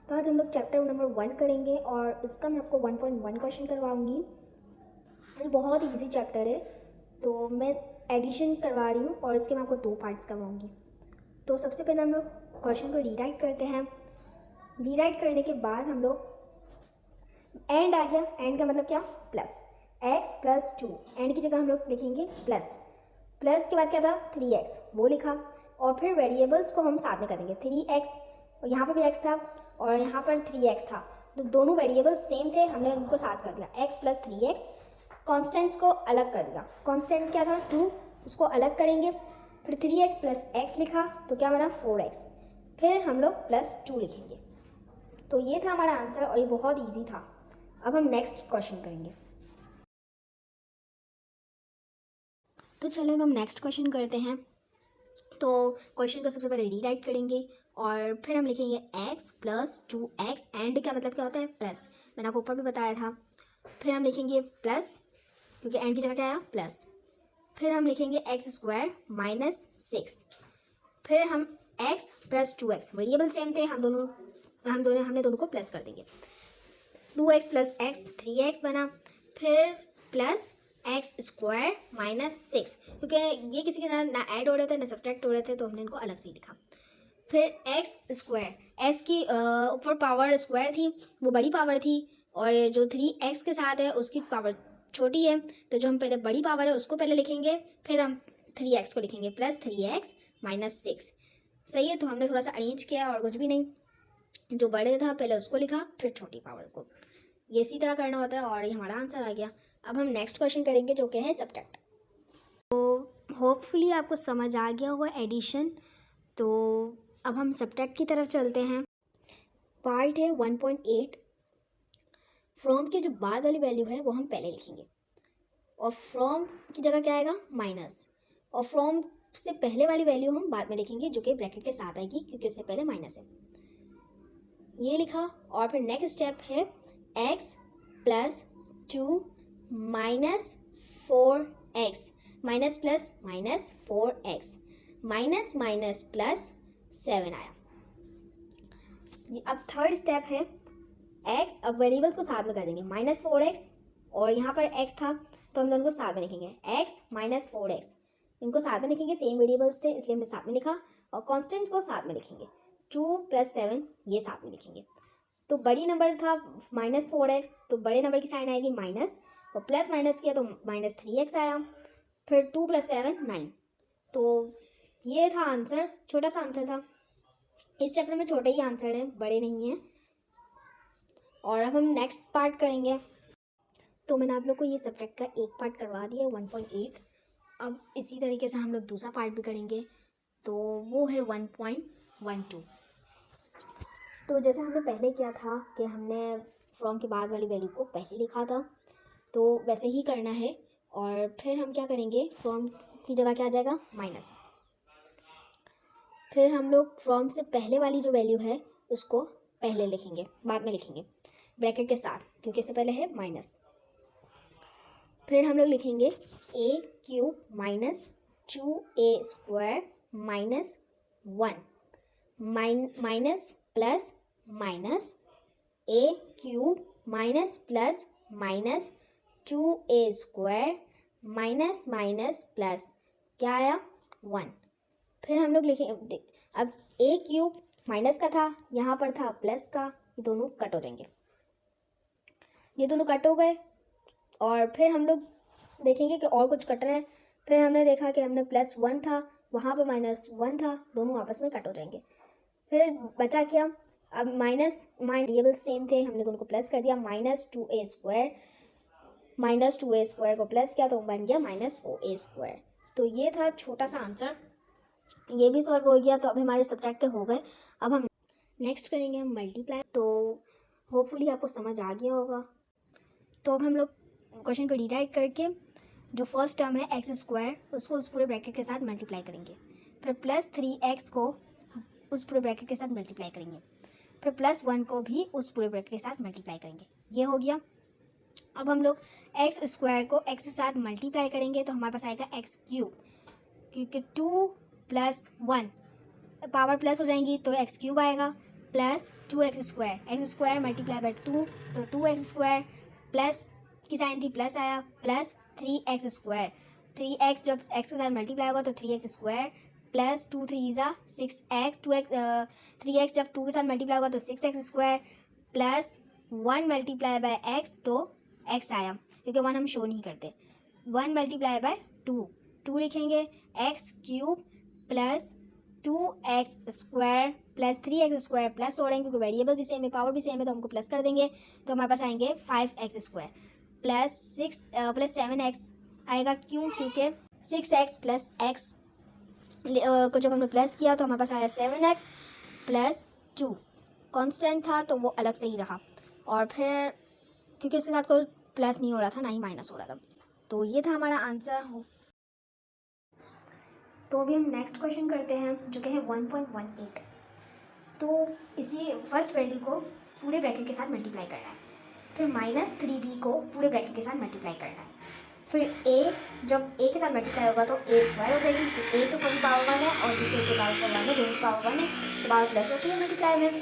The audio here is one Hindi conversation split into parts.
तो आज हम लोग चैप्टर नंबर 1 करेंगे और इसका मैं आपको 1.1 क्वेश्चन करवाऊंगी। ये बहुत इजी चैप्टर है, तो मैं एडिशन करवा रही हूँ और इसके मैं आपको 2 पार्ट्स करवाऊंगी। तो सबसे पहले हम लोग क्वेश्चन को रीराइट करते हैं। रीराइट करने के बाद हम लोग एंड आ गया, एंड का मतलब क्या, प्लस x + 2, एंड की जगह हम लोग लिखेंगे प्लस। प्लस के बाद क्या था 3x, वो लिखा। और फिर वेरिएबल्स को हम साथ में करेंगे 3x, और यहाँ पर भी x था और यहाँ पर 3x था, तो दोनों वेरिएबल्स सेम थे, हमने उनको साथ कर दिया x + 3x। कॉन्स्टेंट्स को अलग कर दिया, कॉन्स्टेंट क्या था 2, उसको अलग करेंगे। फिर 3x + x लिखा तो क्या बना 4x, फिर हम लोग +2 लिखेंगे। तो ये था हमारा आंसर और ये बहुत ईजी था। अब हम नेक्स्ट क्वेश्चन करेंगे। तो चलो अब हम नेक्स्ट क्वेश्चन करते हैं। तो क्वेश्चन को सबसे पहले रीराइट करेंगे और फिर हम लिखेंगे x + 2x, एंड का मतलब क्या होता है प्लस, मैंने आपको ऊपर भी बताया था। फिर हम लिखेंगे प्लस, क्योंकि एंड की जगह क्या आया प्लस। फिर हम लिखेंगे x² - 6। फिर हम x + 2x, वेरिएबल सेम थे, हमने दोनों को प्लस कर देंगे। 2x + x 3x बना। फिर प्लस x² - 6, क्योंकि ये किसी के साथ ना ऐड हो रहे थे ना सब्ट्रैक्ट हो रहे थे, तो हमने इनको अलग से ही लिखा। फिर x², s की ऊपर पावर स्क्वायर थी, वो बड़ी पावर थी, और जो 3x के साथ है उसकी पावर छोटी है, तो जो हम पहले बड़ी पावर है उसको पहले लिखेंगे, फिर हम 3x को लिखेंगे प्लस 3x - 6। सही है, तो हमने थोड़ा सा अरेंज किया और कुछ भी नहीं, जो बड़े था पहले उसको लिखा फिर छोटी पावर को, ये इसी तरह करना होता है और ये हमारा आंसर आ गया। अब हम नेक्स्ट क्वेश्चन करेंगे जो कि है सब्ट्रैक्ट। तो होपफुली आपको समझ आ गया होगा एडिशन। तो अब हम सब्ट्रैक्ट की तरफ चलते हैं। पार्ट है 1.8। फ्रॉम के जो बाद वाली वैल्यू है वो हम पहले लिखेंगे, और फ्रॉम की जगह क्या आएगा माइनस, और फ्रॉम से पहले वाली वैल्यू हम बाद में लिखेंगे जो कि ब्रैकेट के साथ आएगी, क्योंकि उससे पहले माइनस है, ये लिखा। और फिर नेक्स्ट स्टेप है x + 2 - 4x, minus plus minus 4x, minus minus plus 7 आया। अब थर्ड स्टेप है x, अब वेरिएबल्स को साथ में कर देंगे, -4x, और यहाँ पर x था तो हम दोनों को साथ में लिखेंगे, x - 4x, इनको साथ में लिखेंगे, सेम वेरिएबल्स थे इसलिए हमने साथ में लिखा। और कॉन्स्टेंट्स को साथ में लिखेंगे, 2 + 7 ये साथ में लिखेंगे। तो बड़ी नंबर था -4x, तो बड़े नंबर की साइन आएगी माइनस, और प्लस माइनस किया तो -3x आया। फिर 2 + 7 9। तो ये था आंसर, छोटा सा आंसर था। इस चैप्टर में छोटे ही आंसर हैं, बड़े नहीं हैं। और अब हम नेक्स्ट पार्ट करेंगे। तो मैंने आप लोग को ये सब्जेक्ट का एक पार्ट करवा दिया 1.8। अब इसी तरीके से हम लोग दूसरा पार्ट भी करेंगे, तो वो है 1.12। तो जैसे हमने पहले किया था कि हमने फ्रॉम के बाद वाली वैल्यू को पहले लिखा था, तो वैसे ही करना है। और फिर हम क्या करेंगे, फ्रॉम की जगह क्या आ जाएगा माइनस। फिर हम लोग फ्रॉम से पहले वाली जो वैल्यू है उसको पहले लिखेंगे, बाद में लिखेंगे ब्रैकेट के साथ, क्योंकि इससे पहले है माइनस। फिर हम लोग लिखेंगे a³ - 2a² -1, minus plus minus a³ plus minus 2a² minus minus plus क्या आया 1। फिर हम लोग लिखेंगे, अब a³ माइनस का था, यहाँ पर था प्लस का, ये दोनों कट हो जाएंगे, ये दोनों कट हो गए। और फिर हम लोग देखेंगे कि और कुछ कट रहा है। फिर हमने देखा कि हमने +1 था, वहाँ पर -1 था, दोनों आपस में कट हो जाएंगे। फिर बचा क्या, अब माइनस वेरिएबल सेम थे, हमने दोनों को प्लस कर दिया, -2a² को प्लस किया तो बन गया -4a²। तो ये था छोटा सा आंसर, ये भी सॉल्व हो गया। तो अभी हमारे सब्ट्रैक्ट के हो गए। अब हम नेक्स्ट करेंगे हम मल्टीप्लाई। तो होपफुली आपको समझ आ गया होगा। तो अब हम लोग क्वेश्चन को रीराइट करके जो फर्स्ट टर्म है x² उसको उस पूरे ब्रैकेट के साथ मल्टीप्लाई करेंगे, फिर +3x को उस पूरे ब्रैकेट के साथ मल्टीप्लाई करेंगे, फिर +1 को भी उस पूरे ब्रैकेट के साथ मल्टीप्लाई करेंगे, ये हो गया। अब हम लोग x² को x के साथ मल्टीप्लाई करेंगे तो हमारे पास आएगा x³, क्योंकि 2 + 1 पावर प्लस हो जाएंगी तो x³ आएगा, plus 2x² x² multiply by 2 तो 2x² प्लस की साइन थी प्लस आया प्लस 3x²। 3x जब x के साथ मल्टीप्लाई होगा तो 3x² प्लस 2 3 ज़ा 6x 3x जब 2 के साथ मल्टीप्लाई होगा तो 6x² plus 1 multiply by x तो x आया क्योंकि 1 हम शो नहीं करते। 1 मल्टीप्लाई बाय 2 लिखेंगे x³ plus 2x² plus 3x² plus छोड़ेंगे क्योंकि वेरिएबल भी सेम है, पावर भी सेम है, तो हमको प्लस कर देंगे तो हमारे पास आएंगे 5x² प्लस 7x आएगा। क्यों? क्योंकि 6x प्लस x को जब हमने प्लस किया तो हमारे पास आया 7x प्लस 2 कांस्टेंट था तो वो अलग से ही रहा, और फिर क्योंकि इसके साथ कोई प्लस नहीं हो रहा था ना ही माइनस हो रहा था, तो ये था हमारा आंसर। तो अभी हम नेक्स्ट क्वेश्चन करते हैं जो कि है 1.18। तो इसी फर्स्ट वैल्यू को पूरे ब्रैकेट के साथ मल्टीप्लाई करना है, फिर -3b को पूरे ब्रैकेट के साथ मल्टीप्लाई करना है, फिर a जब a के साथ मल्टीप्लाई होगा तो a² हो जाएगी क्योंकि a के ऊपर भी पावर 1 है और दूसरे के पावर 1 है, दोनों की पावर 1 है तो पावर प्लस होती है मल्टीप्लाई में।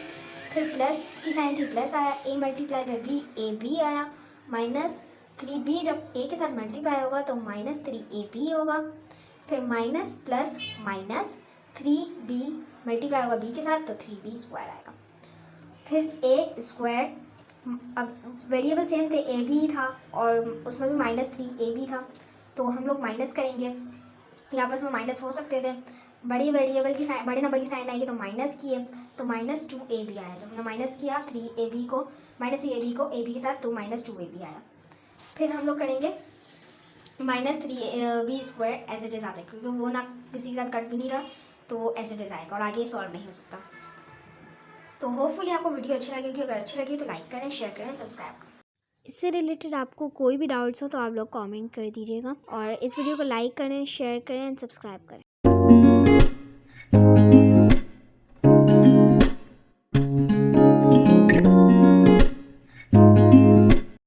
फिर प्लस की साइन थी प्लस आया a multiply by b ab आया -3b जब a के साथ मल्टीप्लाई होगा तो -3ab होगा। फिर माइनस प्लस -3b मल्टीप्लाई होगा b के साथ तो 3b² आएगा। फिर a², अब वेरिएबल सेम थे, ए बी था और उसमें भी -3ab था तो हम लोग माइनस करेंगे, यहाँ आपस में माइनस हो सकते थे। बड़ी वेरिएबल की साइन, बड़े नंबर की साइन आएगी तो माइनस किए तो -2ab आया। जब हमने माइनस किया 3ab को -3ab को ab के साथ तो -2ab आया। फिर हम लोग करेंगे -3b² एज इट इज़ आ जाएगा क्योंकि वो ना किसी के साथ कट भी नहीं रहा तो एज इट इज़ आएगा और आगे सॉल्व नहीं हो सकता। तो होपफुली आपको वीडियो अच्छी लगेगी, अगर अच्छी लगी तो लाइक करें, शेयर करें, सब्सक्राइब करें। इससे रिलेटेड आपको कोई भी डाउट्स हो तो आप लोग कमेंट कर दीजिएगा और इस वीडियो को लाइक करें, शेयर करें एंड सब्सक्राइब करें।